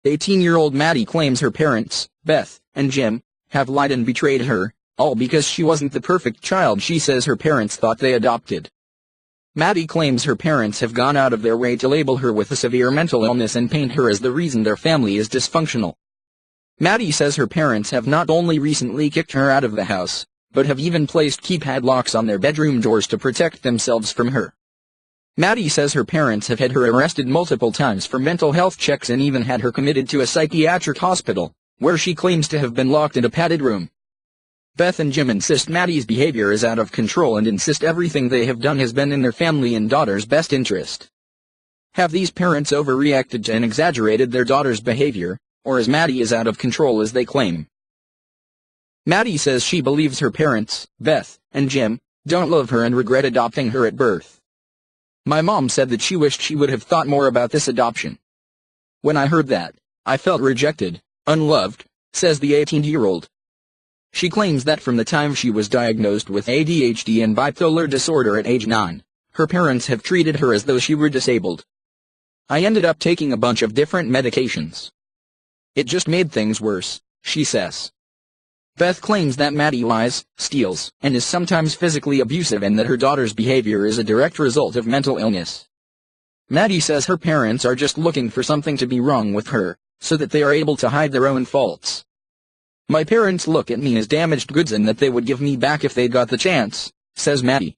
18-year-old Maddie claims her parents, Beth and Jim, have lied and betrayed her, all because she wasn't the perfect child she says her parents thought they adopted. Maddie claims her parents have gone out of their way to label her with a severe mental illness and paint her as the reason their family is dysfunctional. Maddie says her parents have not only recently kicked her out of the house, but have even placed keypad locks on their bedroom doors to protect themselves from her. Maddie says her parents have had her arrested multiple times for mental health checks and even had her committed to a psychiatric hospital, where she claims to have been locked in a padded room. Beth and Jim insist Maddie's behavior is out of control and insist everything they have done has been in their family and daughter's best interest. Have these parents overreacted to and exaggerated their daughter's behavior, or is Maddie as out of control as they claim? Maddie says she believes her parents, Beth and Jim, don't love her and regret adopting her at birth. My mom said that she wished she would have thought more about this adoption. When I heard that, I felt rejected, unloved, says the 18-year-old. She claims that from the time she was diagnosed with ADHD and bipolar disorder at age 9, her parents have treated her as though she were disabled. I ended up taking a bunch of different medications. It just made things worse, she says. Beth claims that Maddie lies, steals, and is sometimes physically abusive and that her daughter's behavior is a direct result of mental illness. Maddie says her parents are just looking for something to be wrong with her, so that they are able to hide their own faults. My parents look at me as damaged goods and that they would give me back if they got the chance, says Maddie.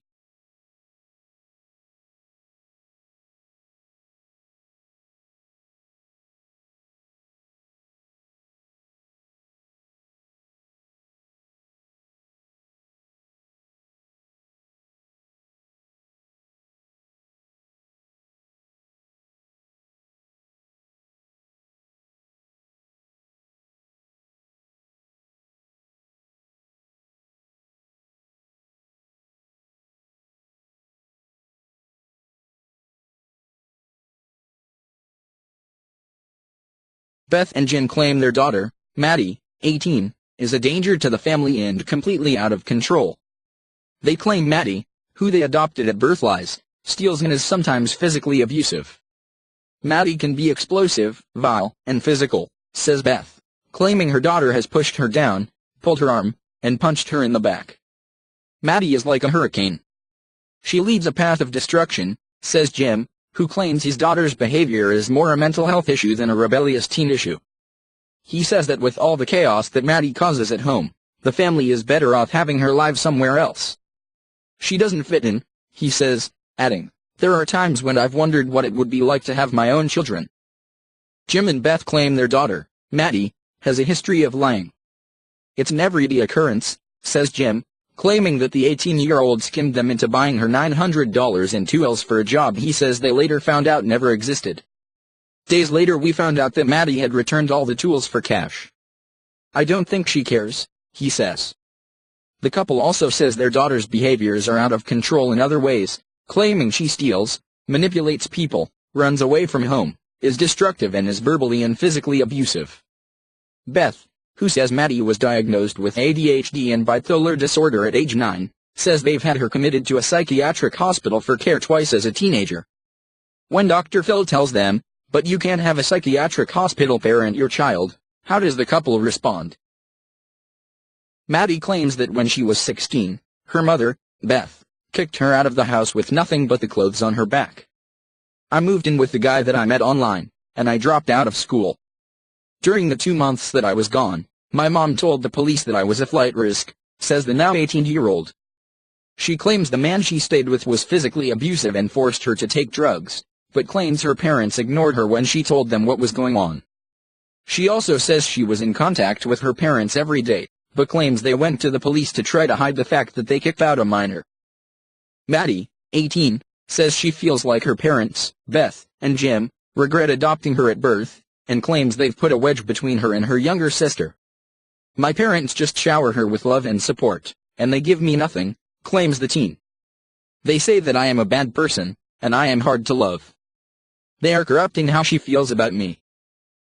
Beth and Jim claim their daughter, Maddie, 18, is a danger to the family and completely out of control. They claim Maddie, who they adopted at birth, lies, steals and is sometimes physically abusive. Maddie can be explosive, vile, and physical, says Beth, claiming her daughter has pushed her down, pulled her arm, and punched her in the back. Maddie is like a hurricane. She leads a path of destruction, says Jim, who claims his daughter's behavior is more a mental health issue than a rebellious teen issue. He says that with all the chaos that Maddie causes at home, the family is better off having her live somewhere else. She doesn't fit in, he says, adding, "There are times when I've wondered what it would be like to have my own children." Jim and Beth claim their daughter, Maddie, has a history of lying. It's an everyday occurrence, says Jim, claiming that the 18-year-old skimmed them into buying her $900 in tools for a job he says they later found out never existed. Days later we found out that Maddie had returned all the tools for cash. I don't think she cares, he says. The couple also says their daughter's behaviors are out of control in other ways, claiming she steals, manipulates people, runs away from home, is destructive and is verbally and physically abusive. Beth, who says Maddie was diagnosed with ADHD and bipolar disorder at age 9, says they've had her committed to a psychiatric hospital for care twice as a teenager. When Dr. Phil tells them, "But you can't have a psychiatric hospital parent your child," how does the couple respond? Maddie claims that when she was 16, her mother, Beth, kicked her out of the house with nothing but the clothes on her back. "I moved in with the guy that I met online, and I dropped out of school. During the 2 months that I was gone, my mom told the police that I was a flight risk," says the now 18-year-old. She claims the man she stayed with was physically abusive and forced her to take drugs, but claims her parents ignored her when she told them what was going on. She also says she was in contact with her parents every day, but claims they went to the police to try to hide the fact that they kicked out a minor. Maddie, 18, says she feels like her parents, Beth and Jim, regret adopting her at birth, and claims they've put a wedge between her and her younger sister. "My parents just shower her with love and support, and they give me nothing," claims the teen. "They say that I am a bad person, and I am hard to love. They are corrupting how she feels about me."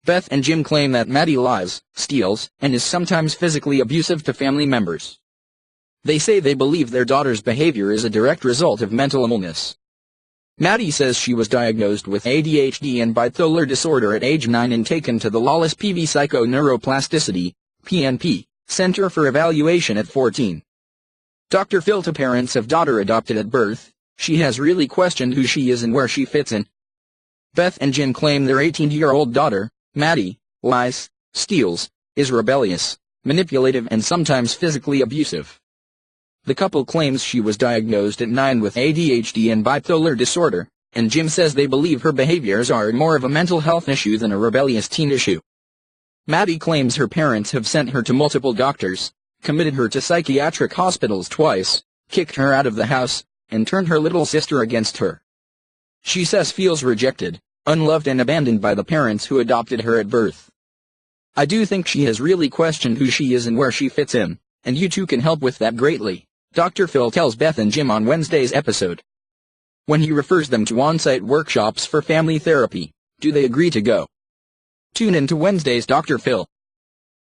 Beth and Jim claim that Maddie lies, steals, and is sometimes physically abusive to family members. They say they believe their daughter's behavior is a direct result of mental illness. Maddie says she was diagnosed with ADHD and bipolar disorder at age 9 and taken to the Lawless PV Psychoneuroplasticity, PNP, Center for Evaluation at 14. Dr. Phil: to parents of daughter adopted at birth, she has really questioned who she is and where she fits in. Beth and Jim claim their 18-year-old daughter, Maddie, lies, steals, is rebellious, manipulative and sometimes physically abusive. The couple claims she was diagnosed at 9 with ADHD and bipolar disorder, and Jim says they believe her behaviors are more of a mental health issue than a rebellious teen issue. Maddie claims her parents have sent her to multiple doctors, committed her to psychiatric hospitals twice, kicked her out of the house, and turned her little sister against her. She says feels rejected, unloved and abandoned by the parents who adopted her at birth. I do think she has really questioned who she is and where she fits in, and you two can help with that greatly, Dr. Phil tells Beth and Jim on Wednesday's episode. When he refers them to on-site workshops for family therapy, do they agree to go? Tune in to Wednesday's Dr. Phil.